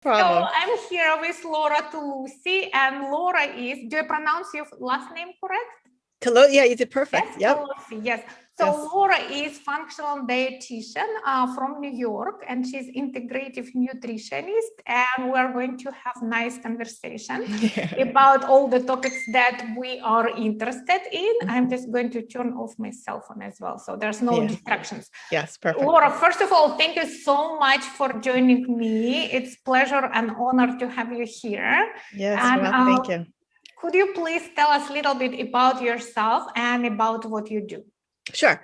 Problem. So I'm here with Laura Tolosi, and Laura is, do I pronounce your last name correct? Yeah, you did perfect. Yes, Yep. Tolosi, yes. So Yes. Laura is functional dietitian from New York, and she's integrative nutritionist, and we're going to have nice conversation about all the topics that we are interested in. I'm just going to turn off my cell phone as well, so there's no distractions. Yes, perfect. Laura, first of all, thank you so much for joining me. It's a pleasure and honor to have you here. Yes, And, well, thank you. Could you please tell us a little bit about yourself and about what you do? Sure.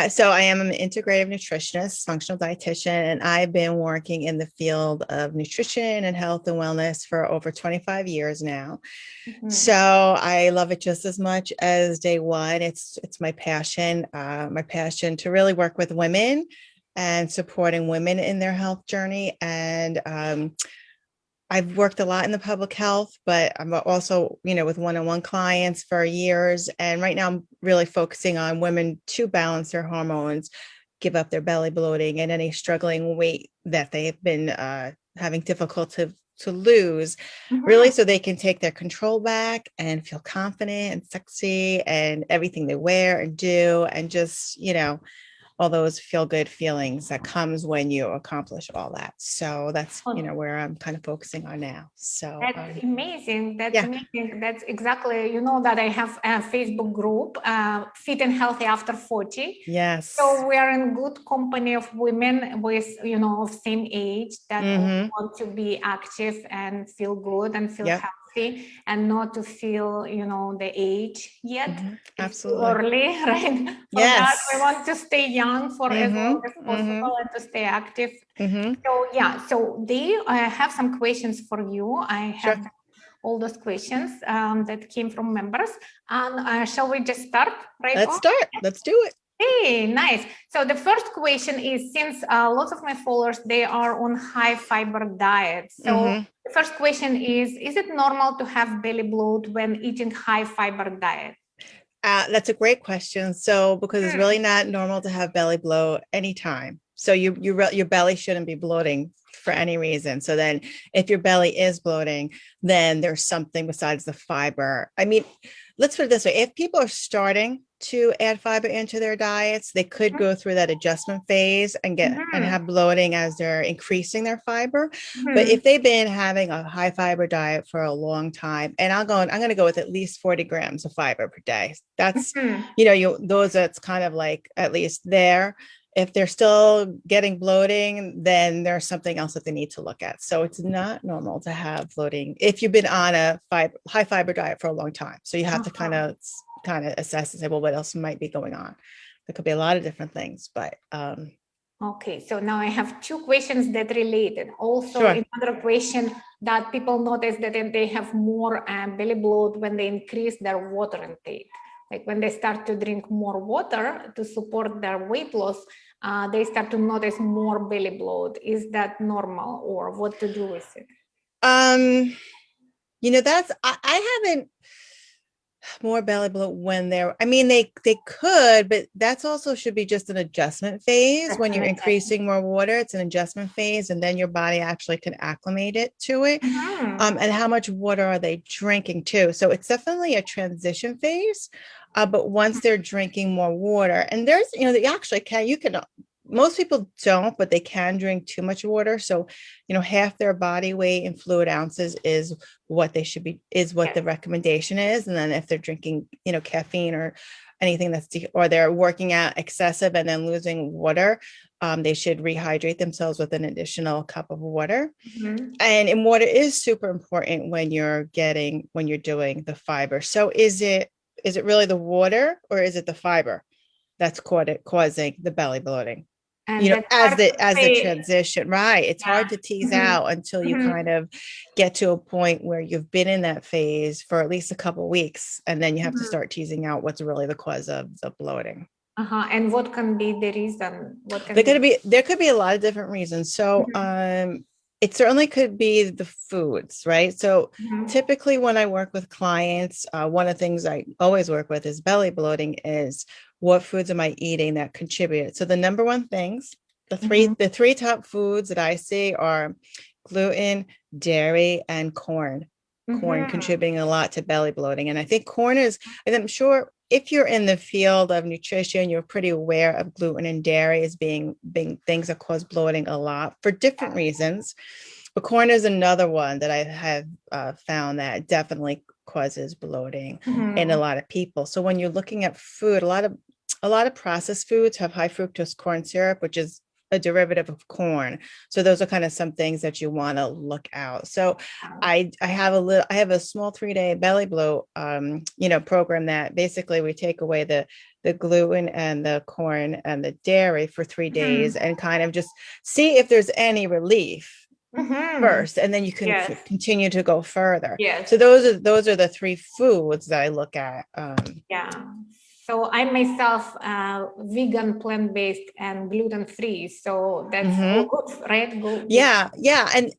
So I am an integrative nutritionist, functional dietitian, and I've been working in the field of nutrition and health and wellness for over 25 years now. So I love it just as much as day one. It's my passion to really work with women and supporting women in their health journey. And I've worked a lot in the public health, but I'm also, with one-on-one clients for years. And right now I'm really focusing on women to balance their hormones, give up their belly bloating and any struggling weight that they've been having difficulty to lose, really, so they can take their control back and feel confident and sexy and everything they wear and do, and just, all those feel good feelings that comes when you accomplish all that. So that's, where I'm kind of focusing on now. So that's amazing. That's amazing. That's exactly, that I have a Facebook group, Fit and Healthy After 40. Yes. So we are in good company of women with, of same age that want to be active and feel good and feel healthy and not to feel, the age yet. Absolutely. It's early, right? For that, we want to stay young for as long as possible and to stay active. So they have some questions for you. I have all those questions that came from members. And shall we just start Let's start. Let's do it. Hey, nice. So the first question is, since lots of my followers, they are on high fiber diets. So the first question is it normal to have belly bloat when eating high fiber diet? That's a great question. So, because it's really not normal to have belly bloat anytime. So your belly shouldn't be bloating for any reason. So then if your belly is bloating, then there's something besides the fiber. I mean, let's put it this way. If people are starting to add fiber into their diets, they could go through that adjustment phase and have bloating as they're increasing their fiber. But if they've been having a high fiber diet for a long time, and I'm going to go with at least 40 grams of fiber per day. That's, that's kind of like at least there. If they're still getting bloating, then there's something else that they need to look at. So it's not normal to have bloating if you've been on a high fiber diet for a long time. So you have to kind of assess and say, well, what else might be going on? There could be a lot of different things, but okay, so now I have two questions that related. Also, another question that people notice that they have more belly bloat when they increase their water intake. Like when they start to drink more water to support their weight loss, they start to notice more belly bloat. Is that normal, or what to do with it? That's, I haven't more belly bloat when they could, but that's also should be just an adjustment phase. When you're increasing more water, it's an adjustment phase, and then your body actually can acclimate it to it. And how much water are they drinking too? So it's definitely a transition phase. But once they're drinking more water, and there's, they actually most people don't, but they can drink too much water. So, half their body weight in fluid ounces is what they should be, is what the recommendation is. And then if they're drinking, caffeine or anything or they're working out excessive and then losing water, they should rehydrate themselves with an additional cup of water. And water is super important when you're doing the fiber. So is it really the water, or is it the fiber that's causing the belly bloating? And as the transition, right? It's hard to tease out until you kind of get to a point where you've been in that phase for at least a couple of weeks, and then you have to start teasing out what's really the cause of the bloating. And what can be the reason? There could be a lot of different reasons. So it certainly could be the foods, right? So typically when I work with clients, one of the things I always work with is belly bloating is what foods am I eating that contribute. So the number one things, the three top foods that I see are gluten, dairy, and corn. Corn contributing a lot to belly bloating. And I think corn is, and I'm sure if you're in the field of nutrition, you're pretty aware of gluten and dairy as being things that cause bloating a lot for different reasons. But corn is another one that I have found that definitely causes bloating in a lot of people. So when you're looking at food, a lot of processed foods have high fructose corn syrup, which is a derivative of corn. So those are kind of some things that you want to look out. So I have a small 3-day belly bloat, program that basically we take away the gluten and the corn and the dairy for 3 days and kind of just see if there's any relief first, and then you can continue to go further. So those are the 3 foods that I look at. So I myself vegan, plant-based, and gluten-free. So that's all good, right? Yeah.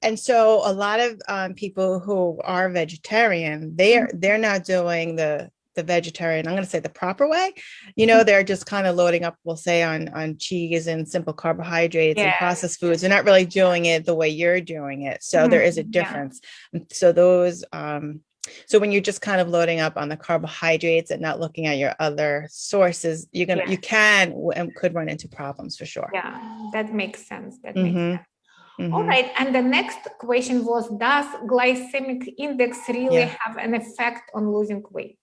And so a lot of people who are vegetarian, they're not doing the vegetarian, I'm going to say the proper way. They're just kind of loading up, we'll say, on cheese and simple carbohydrates and processed foods. They're not really doing it the way you're doing it. So there is a difference. So those so when you're just kind of loading up on the carbohydrates and not looking at your other sources, you can and could run into problems for sure. Yeah, that makes sense. That makes sense. All right. And the next question was, does glycemic index really have an effect on losing weight?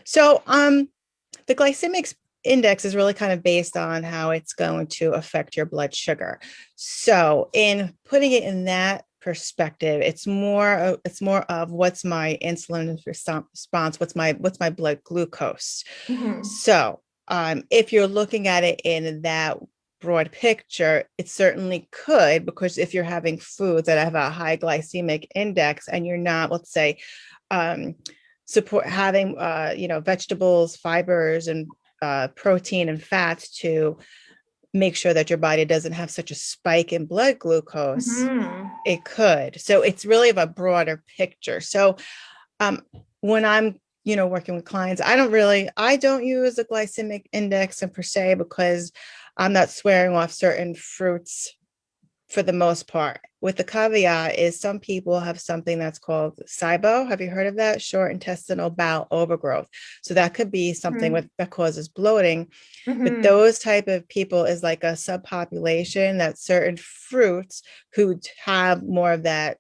So the glycemic index is really kind of based on how it's going to affect your blood sugar. So in putting it in that perspective, it's more of what's my insulin response, what's my blood glucose. So if you're looking at it in that broad picture, it certainly could, because if you're having foods that have a high glycemic index and you're not, let's say, support having vegetables, fibers, and protein and fats to make sure that your body doesn't have such a spike in blood glucose, it could. So it's really of a broader picture. So when I'm working with clients, I don't use a glycemic index per se, because I'm not swearing off certain fruits for the most part. With the caveat is some people have something that's called SIBO. Have you heard of that? Short intestinal bowel overgrowth. So that could be something that causes bloating. But those type of people is like a subpopulation that certain fruits who have more of that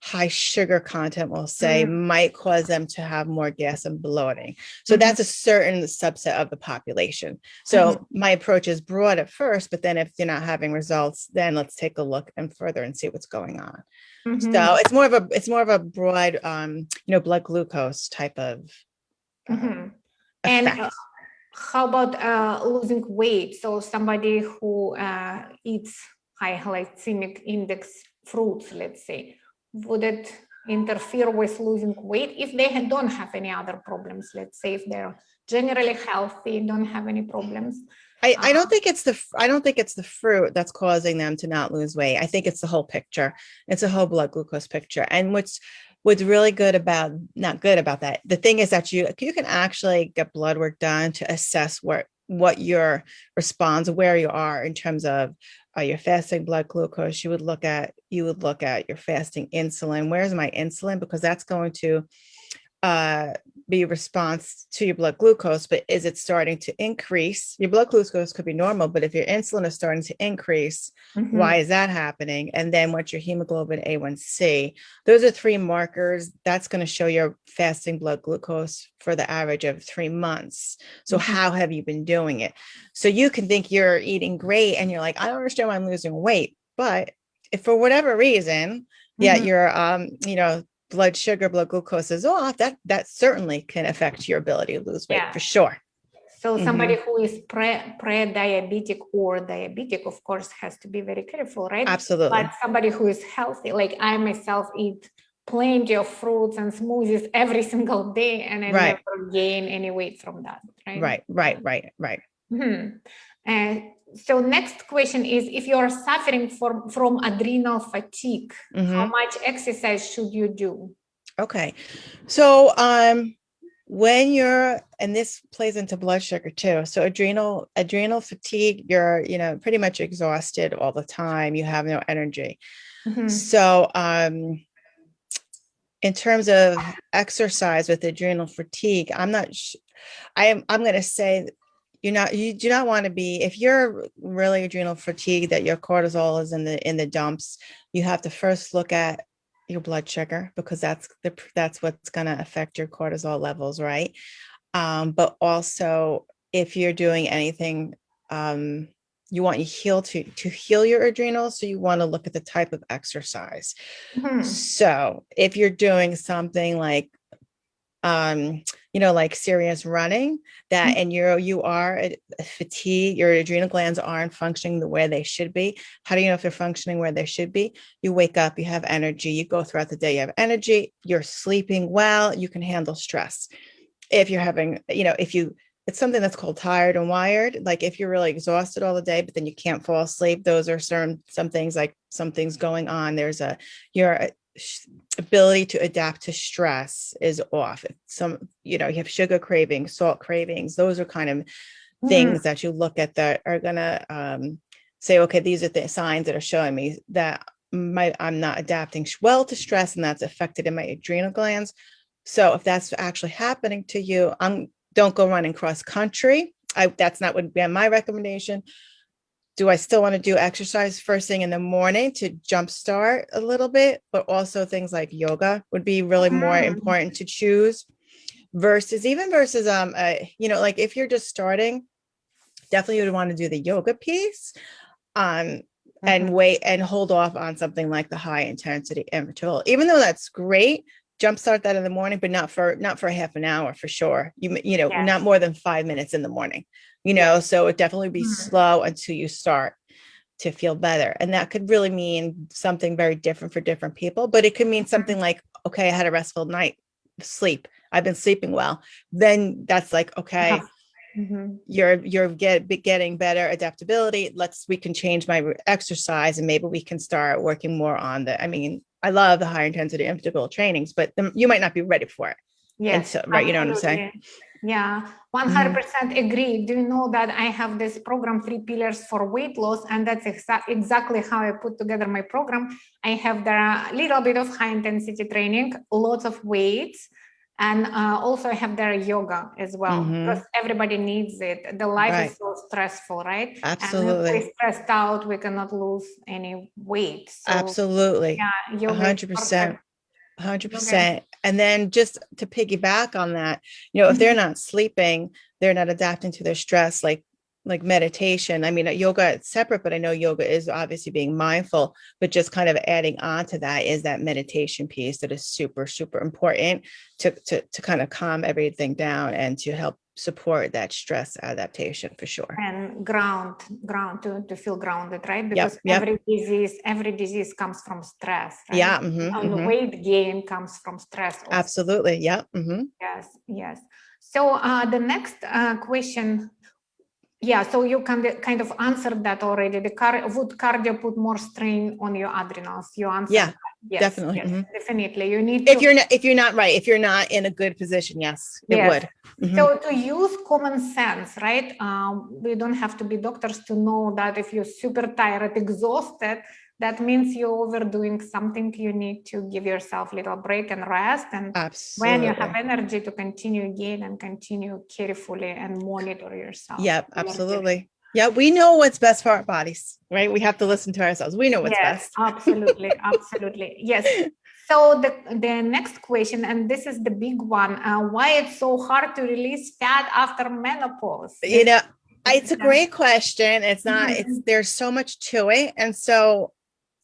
high sugar content, we'll say, might cause them to have more gas and bloating. So that's a certain subset of the population. So my approach is broad at first, but then if you're not having results, then let's take a look and further and see what's going on. So it's more of a broad, blood glucose type of effect. And how about losing weight? So somebody who eats high glycemic index fruits, let's say, would it interfere with losing weight if they don't have any other problems? Let's say if they're generally healthy, don't have any problems. I don't think it's the fruit that's causing them to not lose weight. I think it's the whole picture. It's a whole blood glucose picture. And what's really not good about that, the thing is that you can actually get blood work done to assess what your response, where you are in terms of your fasting blood glucose. You would look at your fasting insulin. Where's my insulin? Because that's going to be a response to your blood glucose, but is it starting to increase? Your blood glucose could be normal, but if your insulin is starting to increase, why is that happening? And then what's your hemoglobin A1C? Those are 3 markers that's going to show your fasting blood glucose for the average of 3 months. So how have you been doing it? So you can think you're eating great and you're like, I don't understand why I'm losing weight. But if for whatever reason, you're blood glucose is off, that certainly can affect your ability to lose weight for sure. So somebody who is pre-diabetic or diabetic, of course, has to be very careful, right? Absolutely. But somebody who is healthy, like I myself eat plenty of fruits and smoothies every single day, and I never gain any weight from that, right? Right. So next question is, if you are suffering from adrenal fatigue, how much exercise should you do? Okay. So when and this plays into blood sugar too. So adrenal fatigue, you're, pretty much exhausted all the time. You have no energy. So in terms of exercise with adrenal fatigue, I'm going to say you do not want to be, if you're really adrenal fatigued, that your cortisol is in the dumps, you have to first look at your blood sugar, because that's what's going to affect your cortisol levels, right? But also, if you're doing anything, you want to heal your adrenals, so you want to look at the type of exercise. So if you're doing something like like serious running, that and you are fatigued, your adrenal glands aren't functioning the way they should be. How do you know if they're functioning where they should be? You wake up, you have energy, you go throughout the day, you have energy, you're sleeping well, you can handle stress. If you're having, it's something that's called tired and wired. Like if you're really exhausted all the day, but then you can't fall asleep, those are some things, like something's going on. Your ability to adapt to stress is off. You have sugar cravings, salt cravings. Those are kind of things that you look at that are going to say, okay, these are the signs that are showing me that I'm not adapting well to stress, and that's affected in my adrenal glands. So if that's actually happening to you, don't go running cross country. That's not would be my recommendation. Do I still want to do exercise first thing in the morning to jumpstart a little bit? But also things like yoga would be really more important to choose versus like if you're just starting, definitely you would want to do the yoga piece and wait and hold off on something like the high intensity interval, even though that's great. Jumpstart that in the morning, but not for half an hour for sure. Not more than 5 minutes in the morning, so it definitely be slow until you start to feel better. And that could really mean something very different for different people, but it could mean something like, okay, I had a restful night sleep, I've been sleeping well. Then that's like, okay, you're getting better adaptability. We can change my exercise, and maybe we can start working more on I love the higher intensity interval trainings, but you might not be ready for it. Yes, right. Absolutely. You know what I'm saying? Yeah, 100% agree. Do you know that I have this program, 3 pillars for weight loss, and that's exactly how I put together my program. I have there a little bit of high intensity training, lots of weights, and also I have there yoga as well, because everybody needs it. The life is so stressful, right? Absolutely. And if we're stressed out, we cannot lose any weight. So, absolutely. Yeah, yoga 100%. 100%. And then just to piggyback on that, if they're not sleeping, they're not adapting to their stress, like meditation. Yoga is separate, but I know yoga is obviously being mindful, but just kind of adding on to that is that meditation piece that is super, super important to kind of calm everything down and to help support that stress adaptation for sure. And ground to feel grounded, right? Because every disease comes from stress, right? Yeah. And weight gain comes from stress also. Absolutely. Yeah. Yes. So the next question, so you can kind of answered that already. Would cardio put more strain on your adrenals? You answered that. Yes, definitely. Yes, definitely. You need if you're not in a good position, yes, it would. So to use common sense, right? We don't have to be doctors to know that if you're super tired, exhausted, that means you're overdoing something. You need to give yourself a little break and rest. And when you have energy to continue again and continue carefully and monitor yourself. Yep, absolutely. Yeah, we know what's best for our bodies, right? We have to listen to ourselves. We know what's best. Absolutely. Absolutely. Yes. So the next question, and this is the big one, why it's so hard to release fat after menopause? It's a great question. It's not, there's so much to it. And so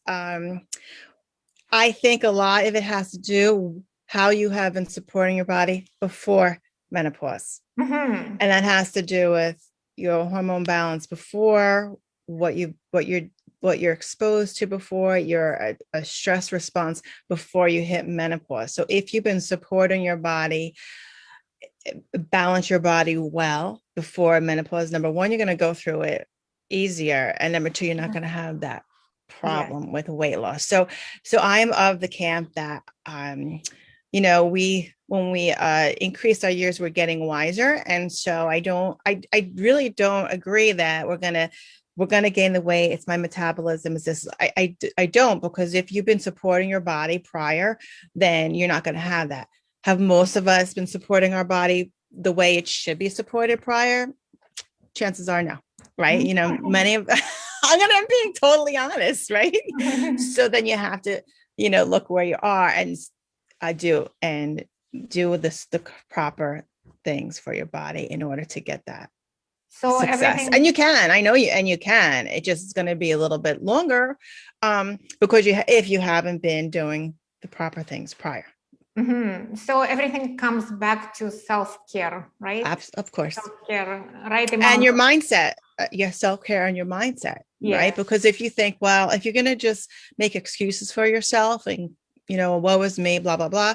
I think a lot of it has to do how you have been supporting your body before menopause. And that has to do with your hormone balance before, what you're exposed to before, your a stress response before you hit menopause. So if you've been supporting your body, balance your body well before menopause, number one, you're going to go through it easier, and number two, you're not going to have that problem with weight loss. So I'm of the camp that when we increase our years, we're getting wiser. And so I really don't agree that we're going to we're going to gain the weight. It's my metabolism. Is this? I don't, because if you've been supporting your body prior, then you're not going to have that. Have most of us been supporting our body the way it should be supported prior? Chances are no, right? You know, many of, I'm being totally honest, right? So then you have to, you know, look where you are and do the proper things for your body in order to get that success. And you can, I know you, and you can, it just is going to be a little bit longer because if you haven't been doing the proper things prior. So everything comes back to self-care, right? Of course. Self-care, right? And your mindset, your self-care and your mindset, right? Because if you think, well, if you're going to just make excuses for yourself and, you know, woe is me, blah, blah, blah,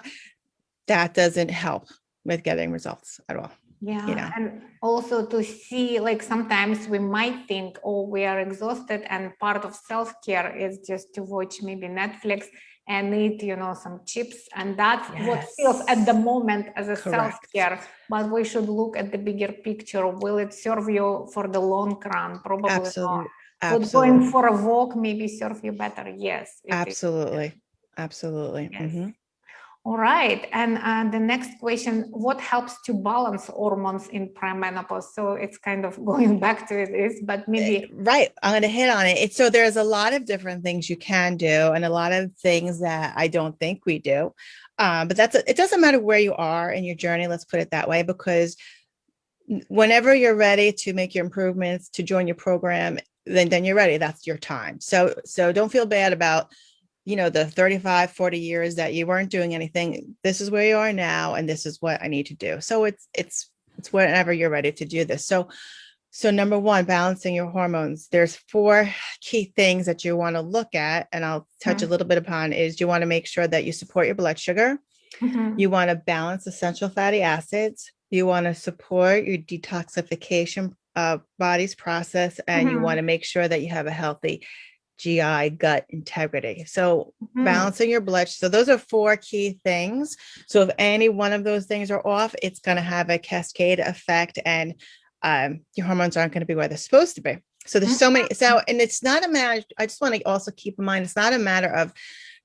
that doesn't help with getting results at all. Yeah. You know? And also to see, like, sometimes we might think, oh, we are exhausted, and part of self-care is just to watch maybe Netflix and eat, you know, some chips, and that's what feels at the moment as a self-care. But we should look at the bigger picture. Will it serve you for the long run? Probably not. But going for a walk maybe serve you better. Yes. Absolutely. Absolutely. Yes. All right. And the next question, what helps to balance hormones in premenopause? So it's kind of going back to this, but maybe. Right. I'm going to hit on it. So there's a lot of different things you can do and a lot of things that I don't think we do. But it doesn't matter where you are in your journey. Let's put it that way, because whenever you're ready to make your improvements, to join your program, then you're ready. That's your time. So don't feel bad about, you know, the 35, 40 years that you weren't doing anything. This is where you are now, and this is what I need to do. So it's whenever you're ready to do this. So number one, balancing your hormones. There's 4 key things that you want to look at, and I'll touch a little bit upon, is you want to make sure that you support your blood sugar. You want to balance essential fatty acids. You want to support your detoxification body's process, and you want to make sure that you have a healthy GI gut integrity. So balancing your blood. So those are 4 key things. So if any one of those things are off, it's going to have a cascade effect, and your hormones aren't going to be where they're supposed to be. So there's so many. So, and it's not a matter, I just want to also keep in mind, it's not a matter of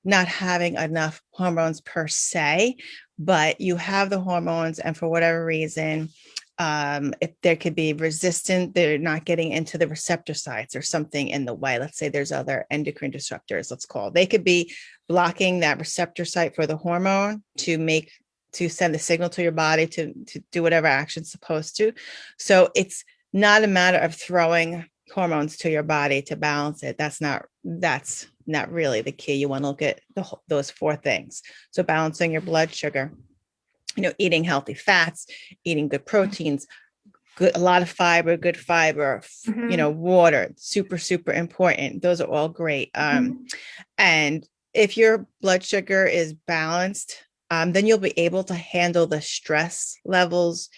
not having enough hormones per se, but you have the hormones, and for whatever reason, if there could be resistant, they're not getting into the receptor sites or something in the way. Let's say there's other endocrine disruptors, they could be blocking that receptor site for the hormone to send the signal to your body to do whatever action it's supposed to. So it's not a matter of throwing hormones to your body to balance it. That's not really the key. You want to look at those 4 things. So balancing your blood sugar, you know, eating healthy fats, eating good proteins, a lot of fiber, good fiber, you know, water, super, super important. Those are all great. And if your blood sugar is balanced, then you'll be able to handle the stress levels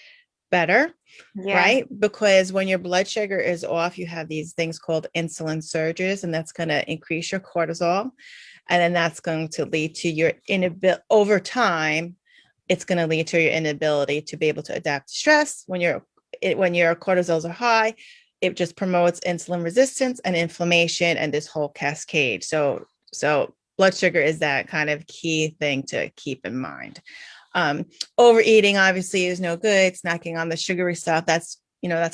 better, right? Because when your blood sugar is off, you have these things called insulin surges, and that's going to increase your cortisol. And then that's going to lead to your inability over time. It's going to lead to your inability to be able to adapt to stress. When your cortisols are high, it just promotes insulin resistance and inflammation and this whole cascade. So blood sugar is that kind of key thing to keep in mind. Overeating obviously is no good. Snacking on the sugary stuff, that's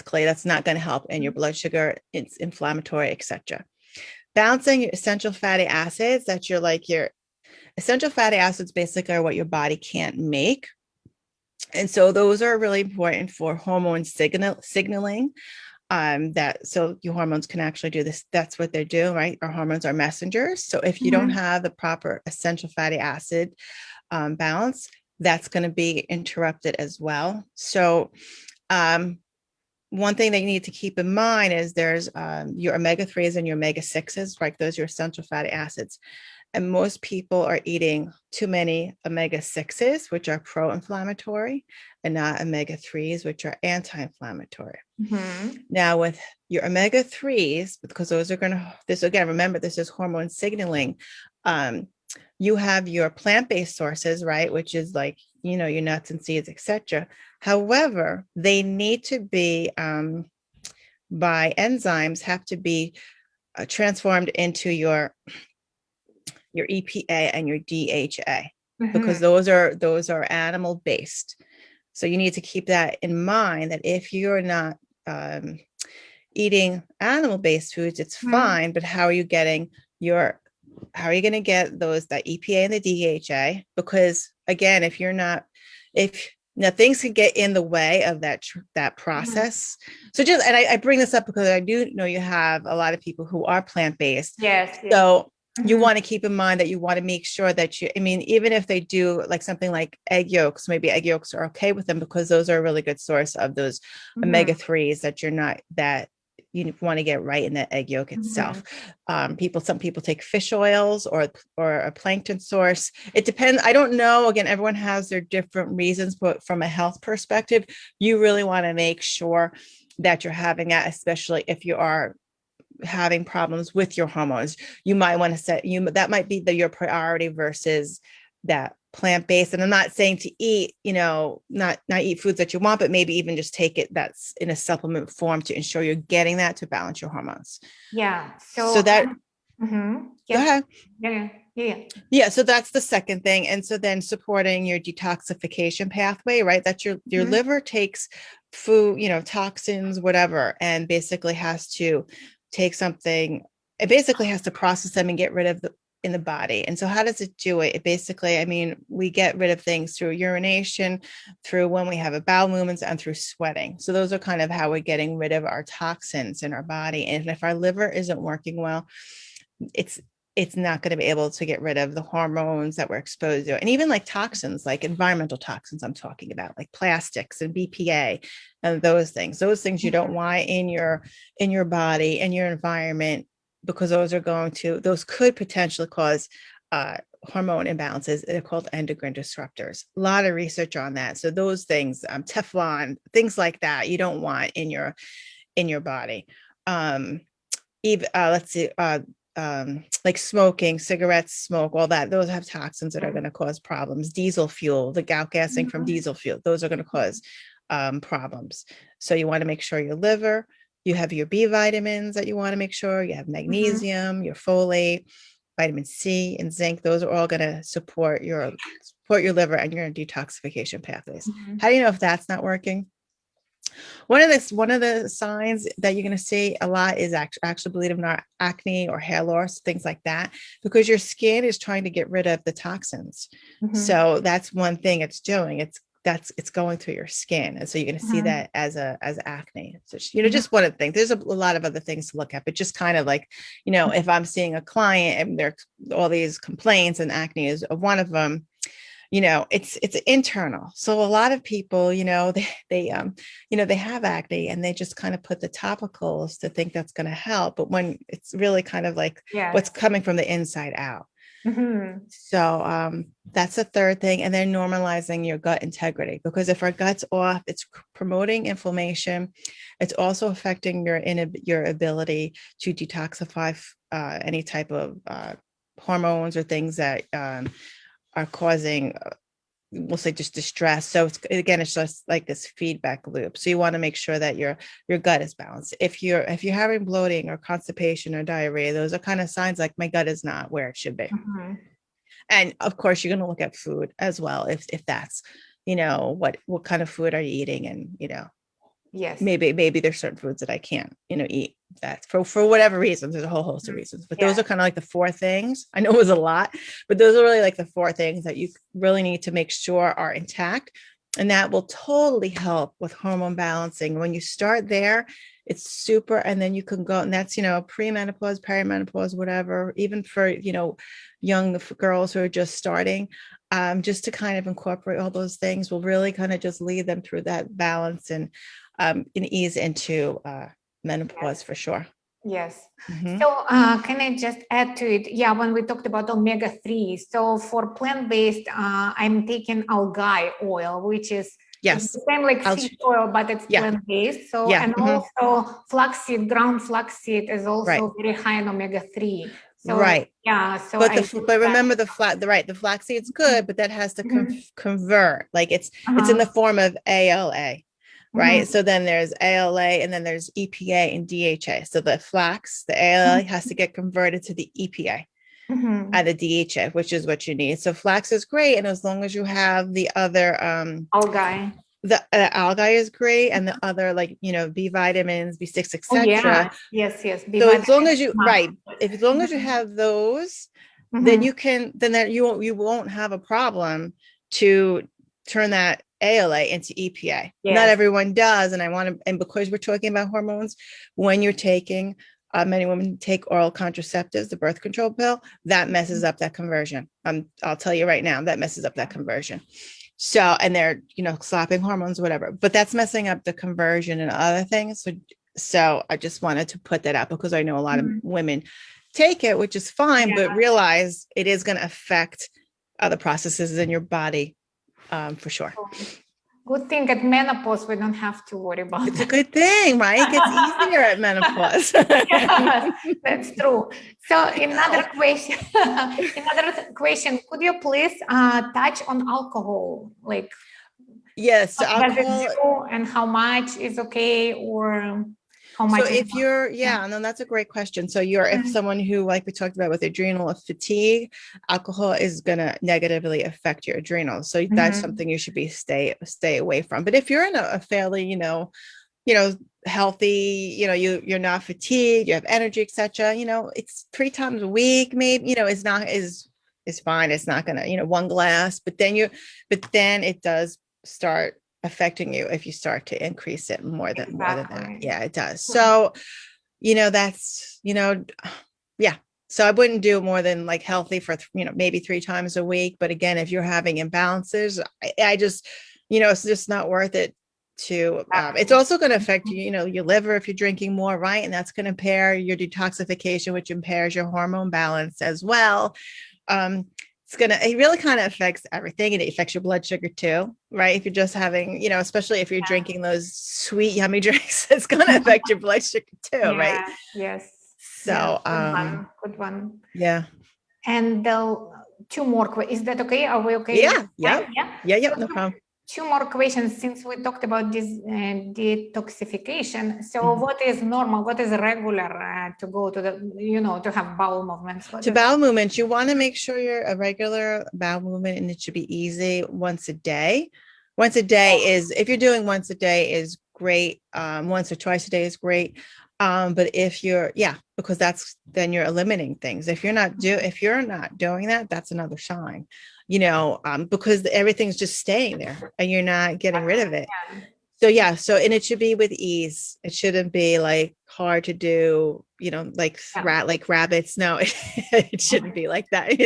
clay. That's not going to help in your blood sugar. It's inflammatory, etc. Balancing your essential fatty acids, your essential fatty acids basically are what your body can't make. And so those are really important for hormone signaling. So your hormones can actually do this. That's what they're doing, right? Our hormones are messengers. So if you don't have the proper essential fatty acid balance, that's going to be interrupted as well. So one thing that you need to keep in mind is there's your omega-3s and your omega-6s, right? Those are your essential fatty acids. And most people are eating too many omega-6s, which are pro-inflammatory, and not omega-3s, which are anti-inflammatory. Now with your omega-3s, because those are remember, this is hormone signaling. You have your plant-based sources, right? Which is like, your nuts and seeds, etc. However, they need to be by enzymes have to be transformed into your EPA and your DHA, because those are animal based. So you need to keep that in mind, that if you're not eating animal based foods, it's fine, but how are you going to get that EPA and the DHA? Because again, if now things can get in the way of that process. So and I bring this up because I do know you have a lot of people who are plant-based. Yes. So you want to keep in mind that you want to make sure that even if they do like something like egg yolks, maybe egg yolks are okay with them, because those are a really good source of those omega-3s that you want to get right in the egg yolk itself. Some people take fish oils or a plankton source. It depends. I don't know. Again, everyone has their different reasons, but from a health perspective, you really want to make sure that you're having that, especially if you are having problems with your hormones. You might want to that might be your priority versus that plant-based. And I'm not saying to eat, not eat foods that you want, but maybe even just take it that's in a supplement form to ensure you're getting that to balance your hormones. Yeah. So that yeah. Go ahead. Yeah. So that's the second thing. And so then supporting your detoxification pathway, right? That your liver takes food, toxins, whatever, and basically has to take something. It basically has to process them and get rid of in the body. And so how does it do it? It basically, we get rid of things through urination, through when we have a bowel movements, and through sweating. So those are kind of how we're getting rid of our toxins in our body. And if our liver isn't working well, it's not going to be able to get rid of the hormones that we're exposed to. And even like toxins, like environmental toxins, I'm talking about, like plastics and BPA and those things you don't want in your body and your environment, because those could potentially cause hormone imbalances. They're called endocrine disruptors. A lot of research on that. So those things, Teflon, things like that, you don't want in your body. Let's see, like smoking, cigarettes, smoke, all that, those have toxins that are going to cause problems. Diesel fuel, the outgassing from diesel fuel, those are going to cause problems. So you want to make sure your liver, you have your B vitamins that you want to make sure you have magnesium, your folate, vitamin C, and zinc. Those are all going to support your liver and your detoxification pathways. How do you know if that's not working? One of the signs that you're going to see a lot is actually, believe it or not, acne or hair loss, things like that, because your skin is trying to get rid of the toxins. So that's one thing it's doing. It's going through your skin. And so you're going to see that as acne. So, just one of the things. There's a lot of other things to look at, but just kind of like, if I'm seeing a client and there's all these complaints and acne is one of them, it's internal. So a lot of people, they have acne and they just kind of put the topicals to think that's going to help. But when it's really kind of like what's coming from the inside out. So that's the third thing. And then normalizing your gut integrity, because if our gut's off, it's promoting inflammation. It's also affecting your ability to detoxify any type of hormones or things that are causing, we'll say, just distress. So it's just like this feedback loop. So you want to make sure that your gut is balanced. If you're having bloating or constipation or diarrhea, those are kind of signs like my gut is not where it should be. And of course, you're going to look at food as well. If that's, what kind of food are you eating? And, yes, maybe there's certain foods that I can't, eat that for whatever reasons. There's a whole host of reasons, but those are kind of like the four things. I know it was a lot, but those are really like the four things that you really need to make sure are intact. And that will totally help with hormone balancing. When you start there, it's super. And then you can go, and that's, pre-menopause, perimenopause, whatever, even for, young girls who are just starting, just to kind of incorporate all those things will really kind of just lead them through that balance and ease into menopause for sure. Yes. So can I just add to it? Yeah, when we talked about omega-3, so for plant-based, I'm taking algae oil, which is it's the same like fish oil, but it's plant-based. So and also flaxseed, ground flaxseed is also very high in omega-3. So yeah, so but remember the flaxseed's good, but that has to convert, like it's in the form of ALA. right? So then there's ALA, and then there's EPA and DHA. So the flax, the ALA has to get converted to the EPA and the DHA, which is what you need. So flax is great, and as long as you have the other algae, the algae is great, and the other, like, B vitamins, B6, etc. Yes. So as long as you as long as you have those, then you won't have a problem to turn that ALA into EPA. Not everyone does, and because we're talking about hormones, when you're taking many women take oral contraceptives, the birth control pill, that messes up that conversion. I'll tell you right now, that messes up that conversion. So, and they're, slapping hormones, whatever, but that's messing up the conversion and other things. So I just wanted to put that out because I know a lot of women take it, which is fine, but realize it is going to affect other processes in your body, for sure. Good thing at menopause we don't have to worry about. It's a good thing, right? It gets easier at menopause. Yes, that's true. So another question, could you please touch on alcohol? Like, yes, what does it do and how much is okay, or how much? So if you're, no, that's a great question. So if someone who, like we talked about with adrenal fatigue, alcohol is going to negatively affect your adrenals. So that's something you should stay away from. But if you're in a fairly, healthy, you're not fatigued, you have energy, etc. It's 3 times a week, maybe, is fine. It's not going to, 1 glass, but then it does start affecting you if you start to increase it more than that. Yeah, it does. So, that's, so I wouldn't do more than like healthy for, maybe 3 times a week. But again, if you're having imbalances, I just, it's just not worth it to, it's also going to affect, your liver if you're drinking more, right? And that's going to impair your detoxification, which impairs your hormone balance as well. It really kind of affects everything, and it affects your blood sugar too, right? If you're just having, especially if you're drinking those sweet, yummy drinks, it's going to affect your blood sugar too, right? Yes. So, good one. Yeah. And 2 more. Is that okay? Are we okay? Yeah. So no problem. 2 more questions since we talked about this detoxification. So what is normal? What is regular to go to the, to have bowel movements? Bowel movements, you want to make sure you're a regular bowel movement, and it should be easy once a day. Once a day is, if you're doing once a day is great. Once or twice a day is great. But if you're, because then you're eliminating things. If you're not doing that, that's another sign, because everything's just staying there and you're not getting rid of it. So, and it should be with ease. It shouldn't be like hard to do, like rabbits. No, it shouldn't be like that,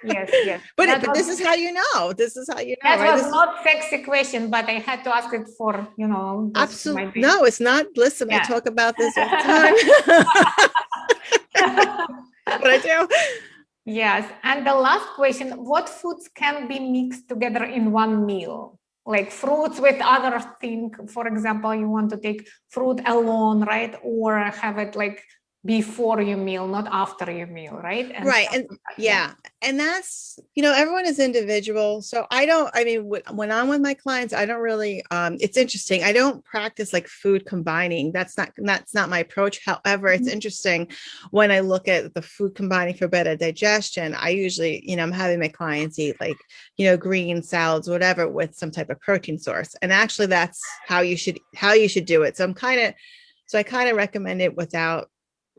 Yes. But this is how you know. That right? was not sexy question, but I had to ask it for, absolutely. No, it's not. Listen, I talk about this all the time. But I do. Yes. And the last question, what foods can be mixed together in one meal? Like fruits with other things. For example, you want to take fruit alone, right? Or have it like before your meal, not after your meal, right? Right. And and that's, everyone is individual. So when I'm with my clients, I don't really, it's interesting. I don't practice like food combining. That's not my approach. However, it's interesting when I look at the food combining for better digestion. I usually, I'm having my clients eat like, green salads, whatever, with some type of protein source. And actually that's how you should do it. So I kind of recommend it without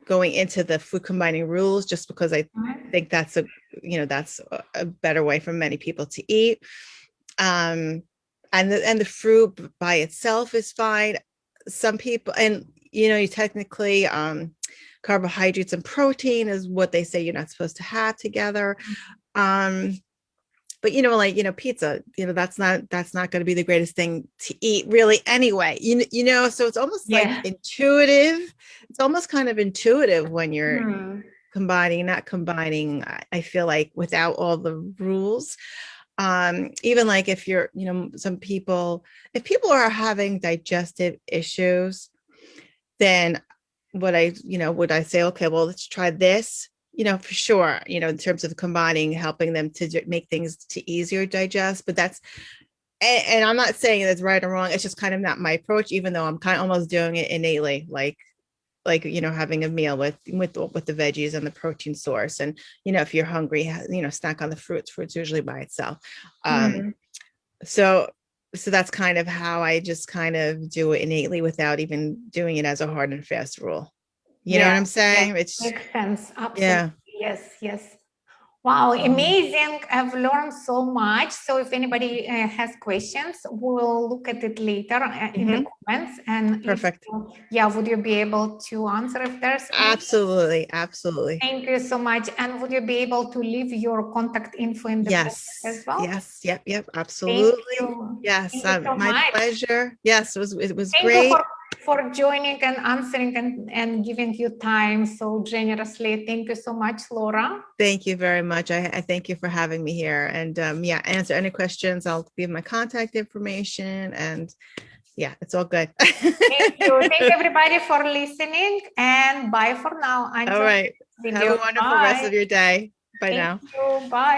going into the food combining rules, just because I think that's a better way for many people to eat. And the fruit by itself is fine. Some people, and you technically, carbohydrates and protein is what they say you're not supposed to have together. But pizza, that's not going to be the greatest thing to eat really anyway, so it's almost like intuitive. It's almost kind of intuitive when you're not combining, I feel like, without all the rules. Even like if you're, if people are having digestive issues, then would I say, okay, well, let's try this, for sure, in terms of combining, helping them to make things to easier digest. But and I'm not saying that's right or wrong. It's just kind of not my approach, even though I'm kind of almost doing it innately, like having a meal with the veggies and the protein source. And if you're hungry, snack on the fruits usually by itself. So that's kind of how I just kind of do it innately without even doing it as a hard and fast rule. You know what I'm saying? It makes sense. Absolutely. Yeah. Yes. Wow, amazing. I've learned so much. So if anybody has questions, we'll look at it later in the comments. And perfect. Would you be able to answer if there's Absolutely. Thank you so much. And would you be able to leave your contact info in the comments as well? Yes. Yep. Absolutely. Thank you. Yes. Thank you so my much. pleasure. Yes, it was Thank great. you for joining and answering and giving you time so generously. Thank you so much, Laura. Thank you very much. I thank you for having me here. And answer any questions. I'll give my contact information, and it's all good. Thank you. Thank everybody for listening, and bye for now. All right. Have a wonderful rest of your day. Bye now. Thank you. Bye.